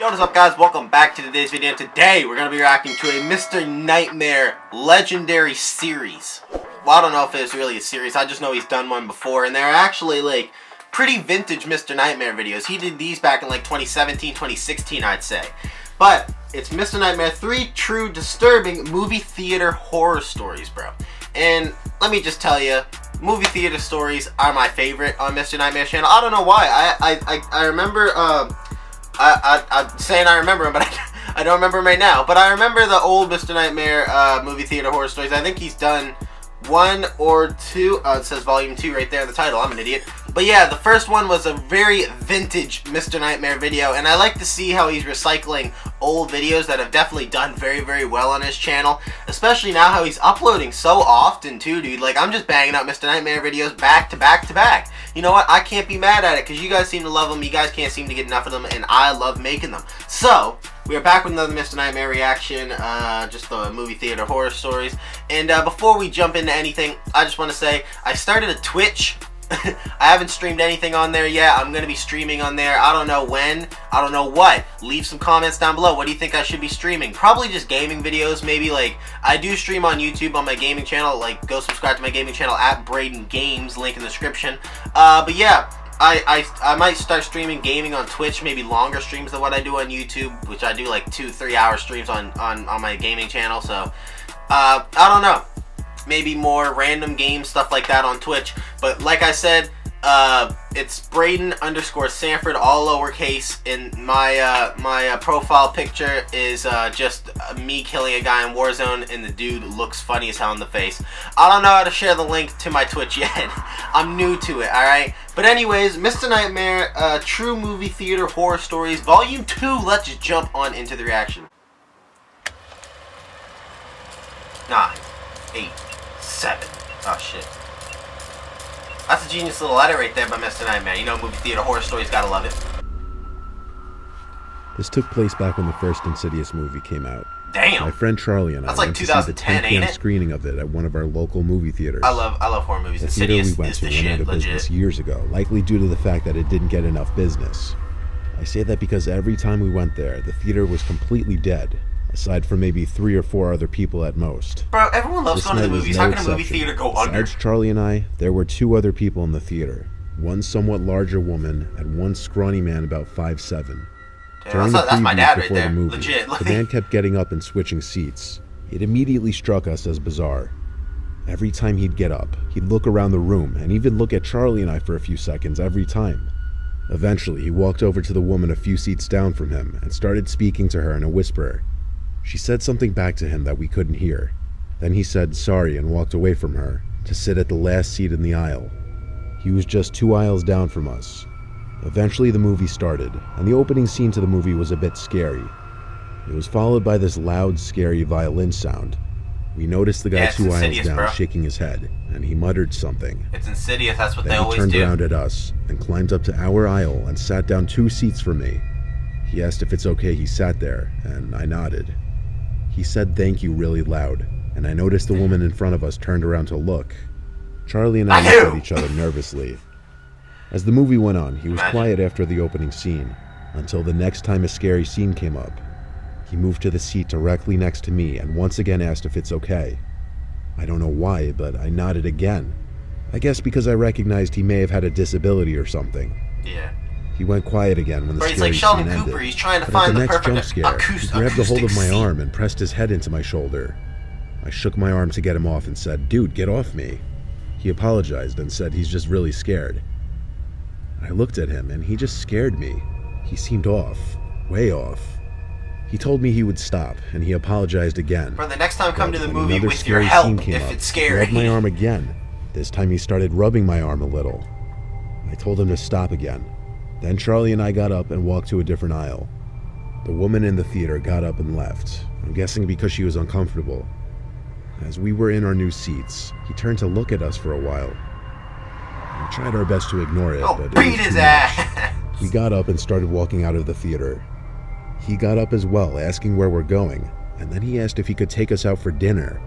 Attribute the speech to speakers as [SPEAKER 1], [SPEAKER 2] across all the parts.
[SPEAKER 1] Yo, what's up guys? Welcome back to today's video. Today we're going to be reacting to a Mr. Nightmare legendary series. Well, I don't know if it's really a series, I just know he's done one before, and they're actually like pretty vintage Mr. Nightmare videos. He did these back in like 2017, 2016 I'd say. But it's Mr. Nightmare 3 True Disturbing Movie Theater Horror Stories, bro. And let me just tell you, movie theater stories are my favorite on Mr. Nightmare's channel. I don't know why. I remember, I'm saying I remember him, but I don't remember him right now. But I remember the old Mr. Nightmare movie theater horror stories. I think he's done one or two. It says volume 2 right there in the title. I'm an idiot. But yeah, the first one was a very vintage Mr. Nightmare video, and I like to see how he's recycling old videos that have definitely done very, very well on his channel, especially now how he's uploading so often too, dude. Like, I'm just banging out Mr. Nightmare videos back to back to back. You know what? I can't be mad at it because you guys seem to love them, you guys can't seem to get enough of them, and I love making them. So, we are back with another Mr. Nightmare reaction, just the movie theater horror stories. And before we jump into anything, I just want to say, I started a Twitch. I haven't streamed anything on there yet. I'm going to be streaming on there. I don't know when. I don't know what. Leave some comments down below. What do you think I should be streaming? Probably just gaming videos. Maybe like, I do stream on YouTube on my gaming channel. Like, go subscribe to my gaming channel at Braden Games. Link in the description. But yeah, I might start streaming gaming on Twitch. Maybe longer streams than what I do on YouTube, which I do like 2-3 hour streams on my gaming channel. So, I don't know. Maybe more random game stuff like that on Twitch. But like I said, it's Braden_Sanford, all lowercase. And my profile picture is just me killing a guy in Warzone, and the dude looks funny as hell in the face. I don't know how to share the link to my Twitch yet. I'm new to it, alright? But anyways, Mr. Nightmare, True Movie Theater Horror Stories, Volume 2. Let's just jump on into the reaction. 9, 8, 7. Oh shit. That's a genius little edit right there by Mr. Nightmare. You know, movie theater horror stories, gotta love it.
[SPEAKER 2] This took place back when the first Insidious movie came out.
[SPEAKER 1] Damn.
[SPEAKER 2] My friend Charlie and I
[SPEAKER 1] went to see the 10 p.m.
[SPEAKER 2] screening of it at one of our local movie theaters.
[SPEAKER 1] I love horror movies.
[SPEAKER 2] The theater
[SPEAKER 1] Insidious
[SPEAKER 2] we went
[SPEAKER 1] is
[SPEAKER 2] to
[SPEAKER 1] the
[SPEAKER 2] went out
[SPEAKER 1] shit,
[SPEAKER 2] of business years ago, likely due to the fact that it didn't get enough business. I say that because every time we went there, the theater was completely dead, aside from maybe 3 or 4 other people at most.
[SPEAKER 1] Bro, everyone loves going to the movies. How can a movie theater go under?
[SPEAKER 2] Besides Charlie and I, there were 2 other people in the theater. One somewhat larger woman and one scrawny man about 5'7". During the previews before the movie,
[SPEAKER 1] Legit, like...
[SPEAKER 2] the man kept getting up and switching seats. It immediately struck us as bizarre. Every time he'd get up, he'd look around the room and even look at Charlie and I for a few seconds every time. Eventually, he walked over to the woman a few seats down from him and started speaking to her in a whisper. She said something back to him that we couldn't hear. Then he said sorry and walked away from her to sit at the last seat in the aisle. He was just 2 aisles down from us. Eventually the movie started, and the opening scene to the movie was a bit scary. It was followed by this loud, scary violin sound. We noticed the guy 2 aisles down, bro, shaking his head, and he muttered something.
[SPEAKER 1] It's Insidious, that's what
[SPEAKER 2] then
[SPEAKER 1] they always do.
[SPEAKER 2] He turned around at us and climbed up to our aisle and sat down 2 seats from me. He asked if it's okay he sat there, and I nodded. He said thank you really loud, and I noticed the woman in front of us turned around to look. Charlie and I looked at each other nervously. As the movie went on, he was quiet after the opening scene, until the next time a scary scene came up. He moved to the seat directly next to me and once again asked if it's okay. I don't know why, but I nodded again. I guess because I recognized he may have had a disability or something.
[SPEAKER 1] Yeah.
[SPEAKER 2] He went quiet again when the scary scene ended.
[SPEAKER 1] He's trying to
[SPEAKER 2] but
[SPEAKER 1] find
[SPEAKER 2] at the
[SPEAKER 1] the
[SPEAKER 2] next
[SPEAKER 1] perfect
[SPEAKER 2] jump scare, he grabbed a hold of my arm and pressed his head into my shoulder. I shook my arm to get him off and said, "Dude, get off me." He apologized and said he's just really scared. I looked at him and he just scared me. He seemed off, way off. He told me he would stop and he apologized again.
[SPEAKER 1] Bro, the next time come to the movie
[SPEAKER 2] another
[SPEAKER 1] with your
[SPEAKER 2] scary
[SPEAKER 1] help
[SPEAKER 2] scene came
[SPEAKER 1] if
[SPEAKER 2] up,
[SPEAKER 1] it's
[SPEAKER 2] he
[SPEAKER 1] scary.
[SPEAKER 2] grabbed my arm again. This time he started rubbing my arm a little. I told him to stop again. Then Charlie and I got up and walked to a different aisle. The woman in the theater got up and left. I'm guessing because she was uncomfortable. As we were in our new seats, he turned to look at us for a while. We tried our best to ignore it, but
[SPEAKER 1] beat his ass.
[SPEAKER 2] We got up and started walking out of the theater. He got up as well, asking where we're going, and then he asked if he could take us out for dinner.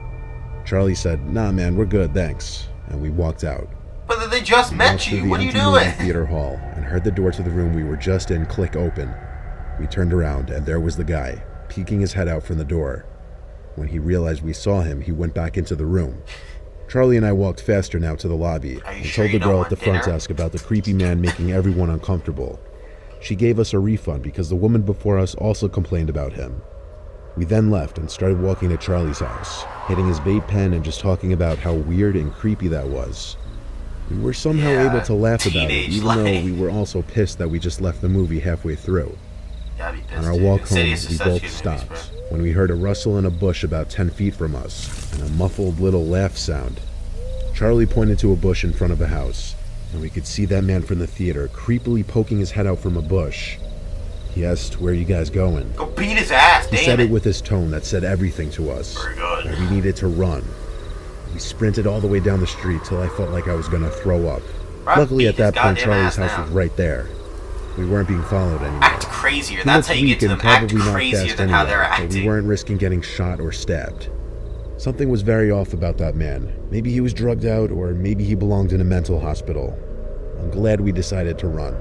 [SPEAKER 2] Charlie said, "Nah man, we're good, thanks," and we walked out.
[SPEAKER 1] But they just met you, what are you doing?
[SPEAKER 2] Theater hall and heard the door to the room we were just in click open. We turned around, and there was the guy, peeking his head out from the door. When he realized we saw him, he went back into the room. Charlie and I walked faster now to the lobby and told the girl at the front desk about the creepy man making everyone uncomfortable. She gave us a refund because the woman before us also complained about him. We then left and started walking to Charlie's house, hitting his vape pen and just talking about how weird and creepy that was. We were somehow able to laugh about it, even though we were also pissed that we just left the movie halfway through. On our walk home, we both stopped when we heard a rustle in a bush about 10 feet from us and a muffled little laugh sound. Charlie pointed to a bush in front of a house, and we could see that man from the theater creepily poking his head out from a bush. He asked, "Where are you guys going?"
[SPEAKER 1] Go beat his ass,
[SPEAKER 2] He said it with his tone that said everything to us.
[SPEAKER 1] Very good.
[SPEAKER 2] That we needed to run. We sprinted all the way down the street till I felt like I was gonna throw up. Luckily at that point, Charlie's house was right there. We weren't being followed anymore.
[SPEAKER 1] Act crazier. That's how you get to them. Act crazier than how they're acting.
[SPEAKER 2] But we weren't risking getting shot or stabbed. Something was very off about that man. Maybe he was drugged out, or maybe he belonged in a mental hospital. I'm glad we decided to run.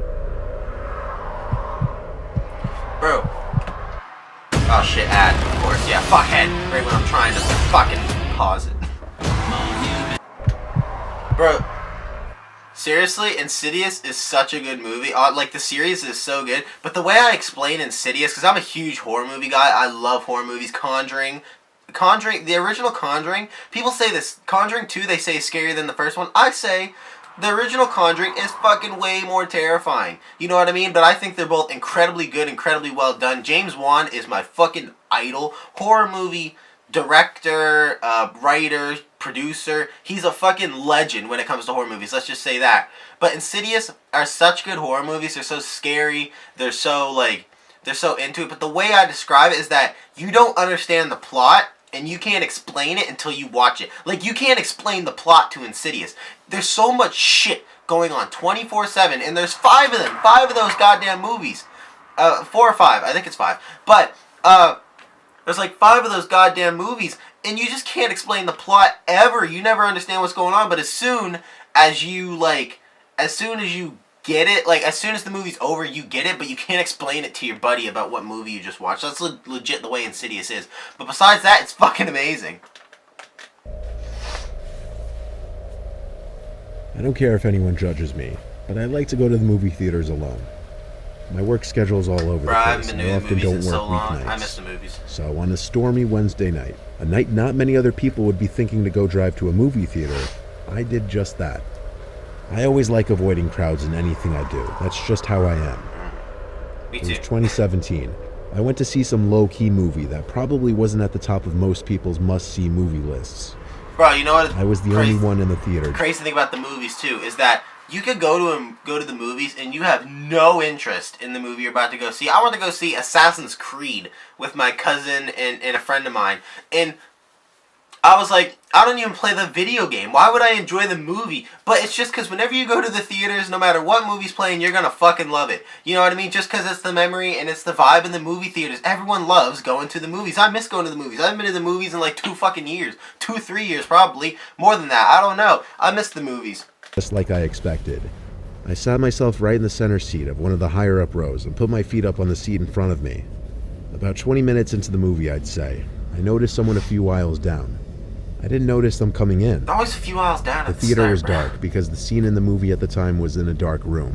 [SPEAKER 1] Bro. Oh shit, ad, of course. Yeah, fuckhead. Right when I'm trying to fucking pause it. Bro. Seriously, Insidious is such a good movie. Like, the series is so good. But the way I explain Insidious, because I'm a huge horror movie guy. I love horror movies. Conjuring, the original Conjuring. People say this. Conjuring 2, they say, is scarier than the first one. I say the original Conjuring is fucking way more terrifying. You know what I mean? But I think they're both incredibly good, incredibly well done. James Wan is my fucking idol. Horror movie director, writer, producer. He's a fucking legend when it comes to horror movies. Let's just say that. But Insidious are such good horror movies. They're so scary. They're so into it. But the way I describe it is that you don't understand the plot and you can't explain it until you watch it. Like, you can't explain the plot to Insidious. There's so much shit going on 24/7, and there's 5 of them. 5 of those goddamn movies. 4 or 5. I think it's 5. But, there's like 5 of those goddamn movies, and you just can't explain the plot ever. You never understand what's going on, but as soon as you get it, like, as soon as the movie's over, you get it, but you can't explain it to your buddy about what movie you just watched. That's legit the way Insidious is. But besides that, it's fucking amazing.
[SPEAKER 2] I don't care if anyone judges me, but I like to go to the movie theaters alone. My work schedule's all over the place, and I often don't work weeknights.
[SPEAKER 1] I miss the movies.
[SPEAKER 2] So on a stormy Wednesday night, a night not many other people would be thinking to go drive to a movie theater, I did just that. I always like avoiding crowds in anything I do. That's just how I am.
[SPEAKER 1] Me
[SPEAKER 2] It
[SPEAKER 1] too.
[SPEAKER 2] was 2017. I went to see some low-key movie that probably wasn't at the top of most people's must-see movie lists.
[SPEAKER 1] Bro, you know what?
[SPEAKER 2] I was the only one in the theater.
[SPEAKER 1] Crazy thing about the movies too is that you could go to the movies and you have no interest in the movie you're about to go see. I went to go see Assassin's Creed with my cousin and a friend of mine, and I was like, I don't even play the video game. Why would I enjoy the movie? But it's just because whenever you go to the theaters, no matter what movie's playing, you're gonna fucking love it. You know what I mean? Just because it's the memory and it's the vibe in the movie theaters. Everyone loves going to the movies. I miss going to the movies. I haven't been to the movies in like 2 fucking years. 2, 3 years probably. More than that. I don't know. I miss the movies.
[SPEAKER 2] Just like I expected. I sat myself right in the center seat of one of the higher up rows and put my feet up on the seat in front of me. About 20 minutes into the movie, I'd say, I noticed someone a few aisles down. I didn't notice them coming in.
[SPEAKER 1] Always a few aisles down.
[SPEAKER 2] The theater was dark because the scene in the movie at the time was in a dark room.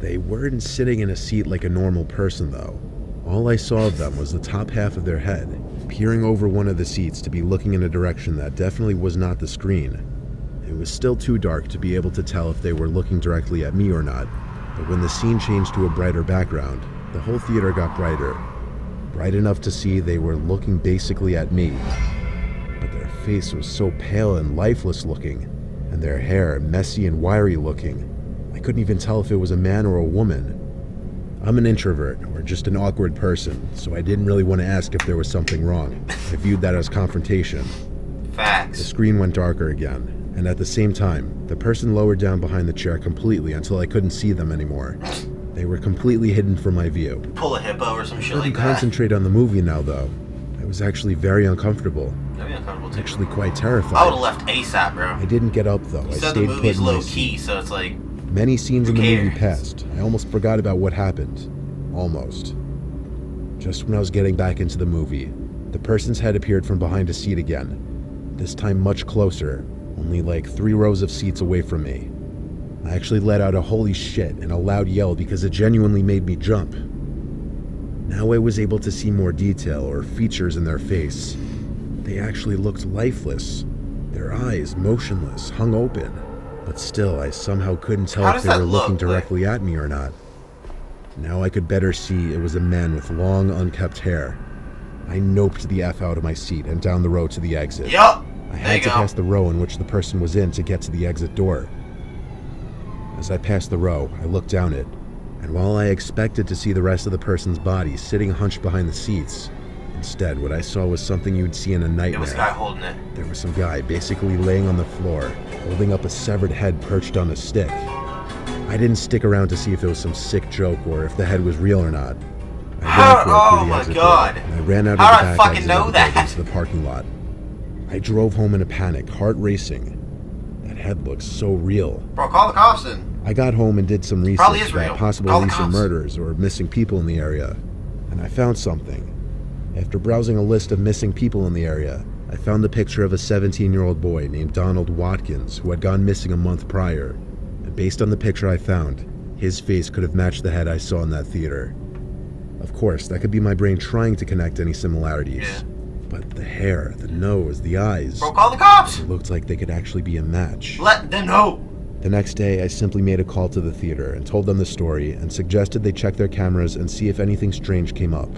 [SPEAKER 2] They weren't sitting in a seat like a normal person though. All I saw of them was the top half of their head, peering over one of the seats to be looking in a direction that definitely was not the screen. It was still too dark to be able to tell if they were looking directly at me or not, but when the scene changed to a brighter background, the whole theater got brighter. Bright enough to see they were looking basically at me. But their face was so pale and lifeless looking, and their hair messy and wiry looking. I couldn't even tell if it was a man or a woman. I'm an introvert, or just an awkward person, so I didn't really want to ask if there was something wrong. I viewed that as confrontation.
[SPEAKER 1] Facts.
[SPEAKER 2] The screen went darker again, and at the same time, the person lowered down behind the chair completely until I couldn't see them anymore. They were completely hidden from my view.
[SPEAKER 1] Pull a hippo or some shit
[SPEAKER 2] I couldn't
[SPEAKER 1] like that.
[SPEAKER 2] concentrate on the movie now, though. I was actually very uncomfortable.
[SPEAKER 1] That'd be uncomfortable too.
[SPEAKER 2] Actually quite terrified.
[SPEAKER 1] I would've left ASAP, bro.
[SPEAKER 2] I didn't get up, though.
[SPEAKER 1] You
[SPEAKER 2] I
[SPEAKER 1] said the
[SPEAKER 2] stayed put
[SPEAKER 1] movie's
[SPEAKER 2] in my
[SPEAKER 1] low
[SPEAKER 2] seat.
[SPEAKER 1] key, so it's like,
[SPEAKER 2] Many scenes in the movie
[SPEAKER 1] cares?
[SPEAKER 2] passed. I almost forgot about what happened. Almost. Just when I was getting back into the movie, the person's head appeared from behind a seat again, this time much closer, only like 3 rows of seats away from me. I actually let out a holy shit and a loud yell because it genuinely made me jump. Now I was able to see more detail or features in their face. They actually looked lifeless, their eyes motionless, hung open. But still, I somehow couldn't tell if they were looking directly at me or not. Now I could better see it was a man with long, unkempt hair. I noped the F out of my seat and down the road to the exit.
[SPEAKER 1] Yup!
[SPEAKER 2] I had to pass the row in which the person was in to get to the exit door. As I passed the row, I looked down it, and while I expected to see the rest of the person's body sitting hunched behind the seats, instead what I saw was something you'd see in a nightmare.
[SPEAKER 1] There was a guy holding it.
[SPEAKER 2] There was some guy basically laying on the floor, holding up a severed head perched on a stick. I didn't stick around to see if it was some sick joke or if the head was real or not.
[SPEAKER 1] Oh my god!
[SPEAKER 2] And I ran out of the back exit of the building to the parking lot. I drove home in a panic, heart racing. That head looks so real.
[SPEAKER 1] Bro, call the cops then.
[SPEAKER 2] I got home and did some research about possible recent murders or missing people in the area, and I found something. After browsing a list of missing people in the area, I found a picture of a 17-year-old boy named Donald Watkins who had gone missing a month prior, and based on the picture I found, his face could have matched the head I saw in that theater. Of course, that could be my brain trying to connect any similarities.
[SPEAKER 1] Yeah.
[SPEAKER 2] But the hair, the nose, the eyes...
[SPEAKER 1] Bro, call the cops!
[SPEAKER 2] It looked like they could actually be a match.
[SPEAKER 1] Let them know!
[SPEAKER 2] The next day, I simply made a call to the theater and told them the story and suggested they check their cameras and see if anything strange came up.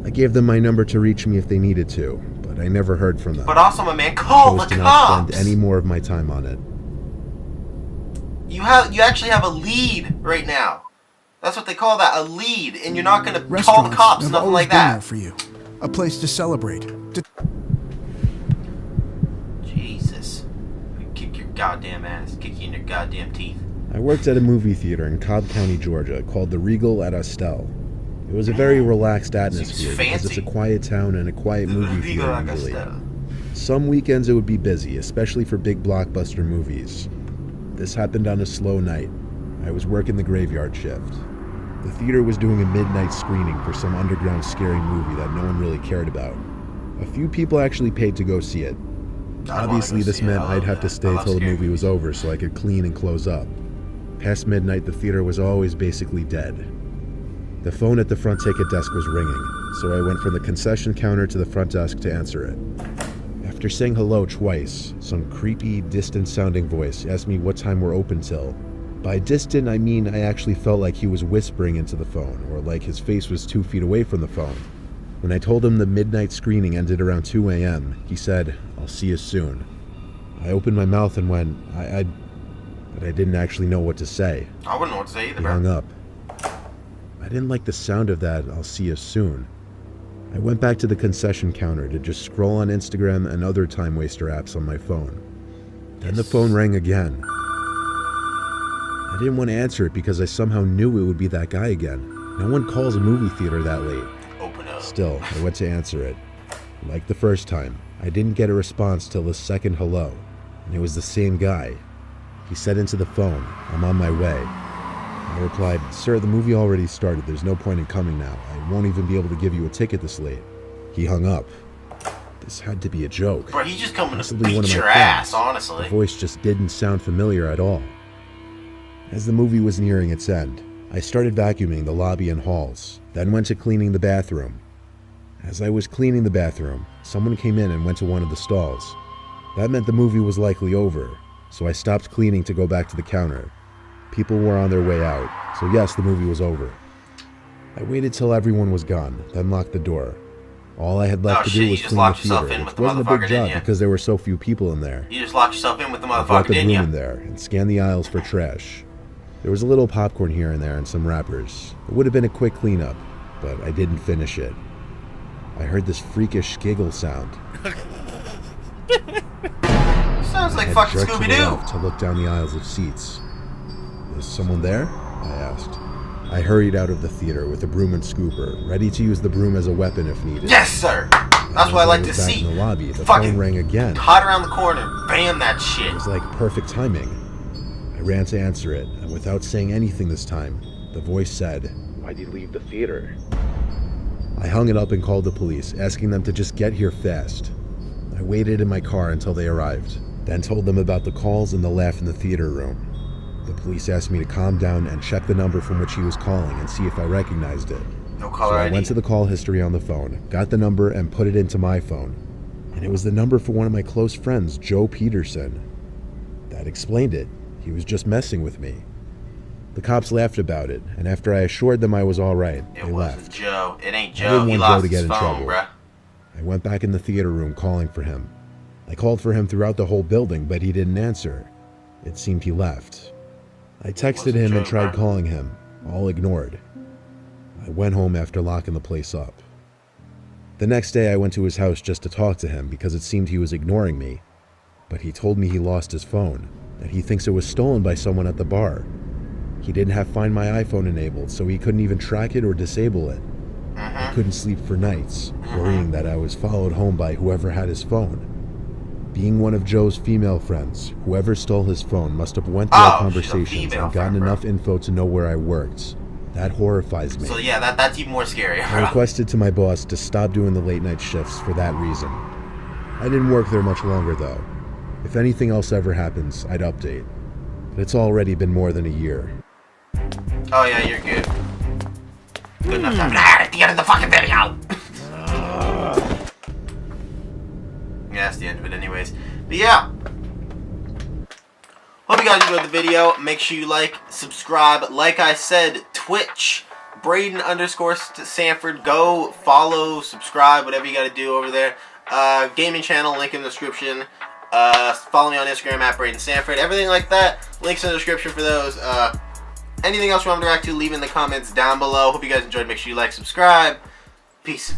[SPEAKER 2] I gave them my number to reach me if they needed to, but I never heard from them.
[SPEAKER 1] But also, my man, call the cops!
[SPEAKER 2] I chose to not spend any more of my time on it.
[SPEAKER 1] You actually have a lead right now. That's what they call that, a lead, and you're not gonna call the cops, nothing like that.
[SPEAKER 3] There for you. A place to celebrate.
[SPEAKER 1] Jesus. Kick your goddamn ass. Kick you in your goddamn teeth.
[SPEAKER 2] I worked at a movie theater in Cobb County, Georgia, called the Regal at Estelle. It was a very relaxed atmosphere because it's a quiet town and a quiet movie theater usually. Some weekends it would be busy, especially for big blockbuster movies. This happened on a slow night. I was working the graveyard shift. The theater was doing a midnight screening for some underground scary movie that no one really cared about. A few people actually paid to go see it. Obviously, this meant I'd have to stay till the movie was over so I could clean and close up. Past midnight, the theater was always basically dead. The phone at the front ticket desk was ringing, so I went from the concession counter to the front desk to answer it. After saying hello twice, some creepy, distant-sounding voice asked me what time we're open till. By distant, I mean I actually felt like he was whispering into the phone, or like his face was 2 feet away from the phone. When I told him the midnight screening ended around 2 a.m., he said, "I'll see you soon." I opened my mouth and went, but I didn't actually know what to say.
[SPEAKER 1] I wouldn't know what to say either,
[SPEAKER 2] He hung up. I didn't like the sound of that, "I'll see you soon." I went back to the concession counter to just scroll on Instagram and other time waster apps on my phone. Then the phone rang again. I didn't want to answer it because I somehow knew it would be that guy again. No one calls a movie theater that late.
[SPEAKER 1] Open up.
[SPEAKER 2] Still, I went to answer it. Like the first time, I didn't get a response till the second hello, and it was the same guy. He said into the phone, "I'm on my way." I replied, "Sir, the movie already started. There's no point in coming now. I won't even be able to give you a ticket this late." He hung up. This had to be a joke.
[SPEAKER 1] Bro, he's just coming to
[SPEAKER 2] Possibly one of
[SPEAKER 1] beat
[SPEAKER 2] my
[SPEAKER 1] your ass,
[SPEAKER 2] friends.
[SPEAKER 1] honestly.
[SPEAKER 2] The voice just didn't sound familiar at all. As the movie was nearing its end, I started vacuuming the lobby and halls, then went to cleaning the bathroom. As I was cleaning the bathroom, someone came in and went to one of the stalls. That meant the movie was likely over, so I stopped cleaning to go back to the counter. People were on their way out, so yes, the movie was over. I waited till everyone was gone, then locked the door. All I had left to do was clean the theater, which wasn't a big job because there were so few people in there.
[SPEAKER 1] You just locked yourself in with the
[SPEAKER 2] I brought
[SPEAKER 1] motherfucker,
[SPEAKER 2] the
[SPEAKER 1] didn't
[SPEAKER 2] broom
[SPEAKER 1] you?
[SPEAKER 2] in there and scanned the aisles for trash. There was a little popcorn here and there and some wrappers. It would have been a quick cleanup, but I didn't finish it. I heard this freakish giggle sound.
[SPEAKER 1] Sounds like
[SPEAKER 2] I
[SPEAKER 1] fucking
[SPEAKER 2] jerked to the
[SPEAKER 1] Scooby-Doo.
[SPEAKER 2] left to look down the aisles of seats. "Is someone there?" I asked. I hurried out of the theater with a broom and scooper, ready to use the broom as a weapon if needed.
[SPEAKER 1] Yes, sir. That's what I like to see.
[SPEAKER 2] In the lobby, the
[SPEAKER 1] Fucking
[SPEAKER 2] phone rang again.
[SPEAKER 1] hot around the corner. Bam, that shit.
[SPEAKER 2] It was like perfect timing. I ran to answer it, and without saying anything this time, the voice said, "Why'd you leave the theater?" I hung it up and called the police, asking them to just get here fast. I waited in my car until they arrived, then told them about the calls and the laugh in the theater room. The police asked me to calm down and check the number from which he was calling and see if I recognized it.
[SPEAKER 1] No caller
[SPEAKER 2] So I
[SPEAKER 1] ID.
[SPEAKER 2] went to the call history on the phone, got the number and put it into my phone. And it was the number for one of my close friends, Joe Peterson. That explained it. He was just messing with me. The cops laughed about it, and after I assured them I was all right,
[SPEAKER 1] It
[SPEAKER 2] they
[SPEAKER 1] wasn't
[SPEAKER 2] left.
[SPEAKER 1] Joe. It ain't
[SPEAKER 2] I
[SPEAKER 1] Joe.
[SPEAKER 2] didn't
[SPEAKER 1] He
[SPEAKER 2] want
[SPEAKER 1] lost
[SPEAKER 2] Joe to get
[SPEAKER 1] his
[SPEAKER 2] in
[SPEAKER 1] phone,
[SPEAKER 2] trouble.
[SPEAKER 1] bruh.
[SPEAKER 2] I went back in the theater room calling for him. I called for him throughout the whole building, but he didn't answer. It seemed he left. I texted him and tried calling him, all ignored. I went home after locking the place up. The next day I went to his house just to talk to him because it seemed he was ignoring me. But he told me he lost his phone, that he thinks it was stolen by someone at the bar. He didn't have Find My iPhone enabled, so he couldn't even track it or disable it. I couldn't sleep for nights, worrying that I was followed home by whoever had his phone. Being one of Joe's female friends, whoever stole his phone must have went through our
[SPEAKER 1] Oh, she's a
[SPEAKER 2] conversations
[SPEAKER 1] female
[SPEAKER 2] and gotten
[SPEAKER 1] friend, bro.
[SPEAKER 2] enough info to know where I worked. That horrifies me.
[SPEAKER 1] So yeah, that's even more scary,
[SPEAKER 2] I
[SPEAKER 1] bro.
[SPEAKER 2] requested to my boss to stop doing the late night shifts for that reason. I didn't work there much longer though. If anything else ever happens, I'd update. But it's already been more than a year.
[SPEAKER 1] Oh yeah, you're good. Good enough time. At the end of the fucking video. Yeah, that's the end of it anyways. But yeah. Hope you guys enjoyed the video. Make sure you like, subscribe. Like I said, Twitch, Braden_Sanford. Go follow, subscribe, whatever you gotta do over there. Gaming channel, link in the description. Follow me on Instagram at Braden Sanford. Everything like that, links in the description for those. Anything else you want me to react to, leave in the comments down below. Hope you guys enjoyed. Make sure you like, subscribe. Peace.